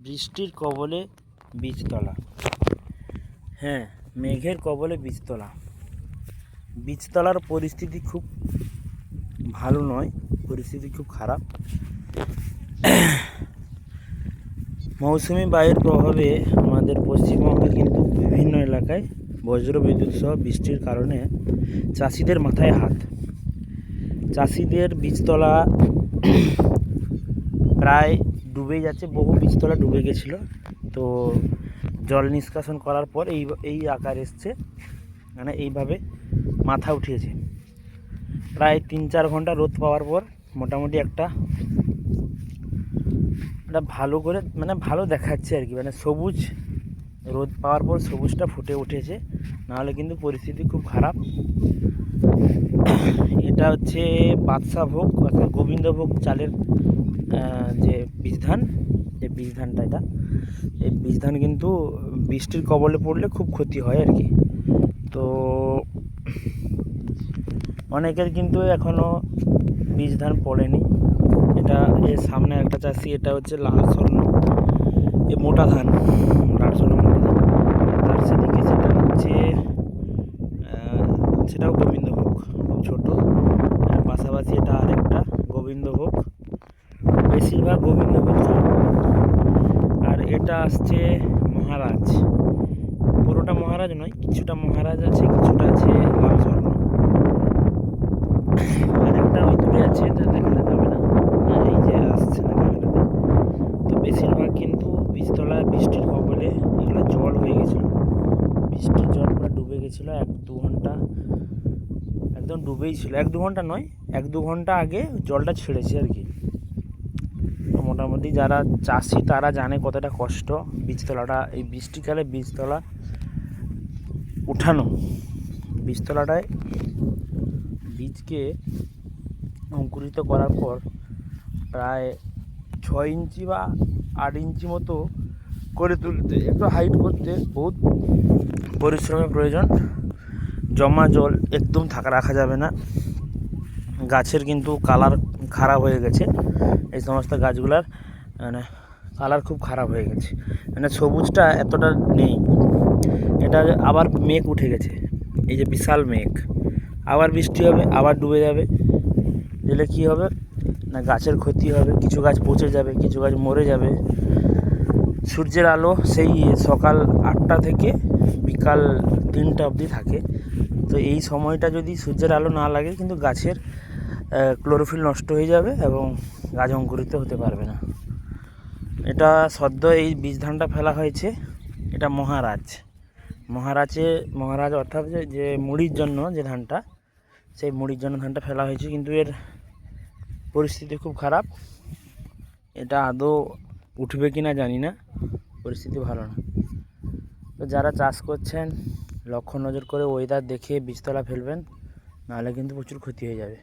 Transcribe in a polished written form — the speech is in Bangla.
বৃষ্টির কবলে বীজতলা। হ্যাঁ, মেঘের কবলে বীজতলা। বীজতলার পরিস্থিতি খুব ভালো নয়, পরিস্থিতি খুব খারাপ। মৌসুমি বায়ুর প্রভাবে আমাদের পশ্চিমবঙ্গে কিন্তু বিভিন্ন এলাকায় বজ্রবিদ্যুৎ সহ বৃষ্টির কারণে চাষিদের মাথায় হাত। চাষিদের বীজতলা প্রায় ডুবে যাচ্ছে, বহু বীজতলা ডুবে গেছিলো। তো জল নিষ্কাশন করার পর এই আকার এসছে, মানে এইভাবে মাথা উঠিয়েছে। প্রায় 3-4 ঘন্টা রোদ পাওয়ার পর মোটামুটি একটা ভালো করে ভালো দেখাচ্ছে আর কি, সবুজ রোদ পাওয়ার পর সবুজটা ফুটে উঠেছে। নাহলে কিন্তু পরিস্থিতি খুব খারাপ। এটা হচ্ছে বাদশাভোগ অর্থাৎ গোবিন্দভোগ চালের যে বীজ ধান, এই বীজ ধানটা, এই বীজ ধান কিন্তু বৃষ্টির কবলে পড়লে খুব ক্ষতি হয় আর কি। তো অনেকের কিন্তু এখনও বীজ ধান পড়েনি। এটা এর সামনে একটা চাষি, এটা হচ্ছে লাল স্বর্ণ, এ মোটা ধান, লাল স্বর্ণ মোটা ধান। তার সেদিকে সেটা হচ্ছে সেটাও গোবিন্দভোগ, খুব ছোটো। আর পাশাপাশি এটা আরেকটা গোবিন্দভোগ, বেশিরভাগ গোবিন্দভোগ চাল। আর এটা আসছে মহারাজ, পুরোটা মহারাজ নয়, কিছুটা মহারাজ আছে, কিছুটা আছে লাল স্বর্ণ। আর একটা ওই দূরে আছে, এটা দেখানো যাবে না, এই যে আসছে না ক্যামেরাতে। তো বেশিরভাগ কিন্তু বীজতলায় বৃষ্টির কবলে এগুলো জল হয়ে গেছিলো, বৃষ্টির জল পুরো ডুবে গেছিলো। 1-2 ঘন্টা একদম ডুবেই ছিল, 1-2 ঘন্টা নয়, 1-2 ঘন্টা আগে জলটা ছেড়েছে আর কি। তো মোটামুটি যারা চাষি তারা জানে কতটা কষ্ট বীজতলাটা, এই বৃষ্টিকালে বীজতলা উঠানো। বীজতলাটায় বীজকে অঙ্কুরিত করার পর প্রায় 6 ইঞ্চি বা 8 ইঞ্চি মতো করে তুলতে, একটু হাইট করতে বহুত পরিশ্রমের প্রয়োজন। জমা জল একদম রাখা যাবে না। গাছের কিন্তু কালার খারাপ হয়ে গেছে, এই সমস্ত গাছগুলার কালার খুব খারাপ হয়ে গেছে, সবুজটা এতটা নেই। এটা আবার মেঘ উঠে গেছে, এই যে বিশাল মেঘ, আবার বৃষ্টি হবে, আবার ডুবে যাবে। দিলে কী হবে না, গাছের ক্ষতি হবে, কিছু গাছ পচে যাবে, কিছু গাছ মরে যাবে। সূর্যের আলো সেই সকাল 8টা থেকে বিকাল 3টা অবধি থাকে। তো এই সময়টা যদি সূর্যের আলো না লাগে, কিন্তু গাছের ক্লোরোফিল নষ্ট হয়ে যাবে এবং গাছ অঙ্কুরিত হতে পারবে না। এটা সদ্য এই বীজ ধানটা ফেলা হয়েছে, এটা মহারাজ অর্থাৎ যে মুড়ির জন্য যে ধানটা, সেই মুড়ির জন্য ধানটা ফেলা হয়েছে। কিন্তু এর পরিস্থিতি খুব খারাপ, এটা আদৌ উঠবে কি না জানি না, পরিস্থিতি ভালো না। তো যারা চাষ করছেন লক্ষ্য নজর করে ওয়েদার দেখে বীজতলা ফেলবেন, নাহলে কিন্তু প্রচুর ক্ষতি হয়ে যাবে।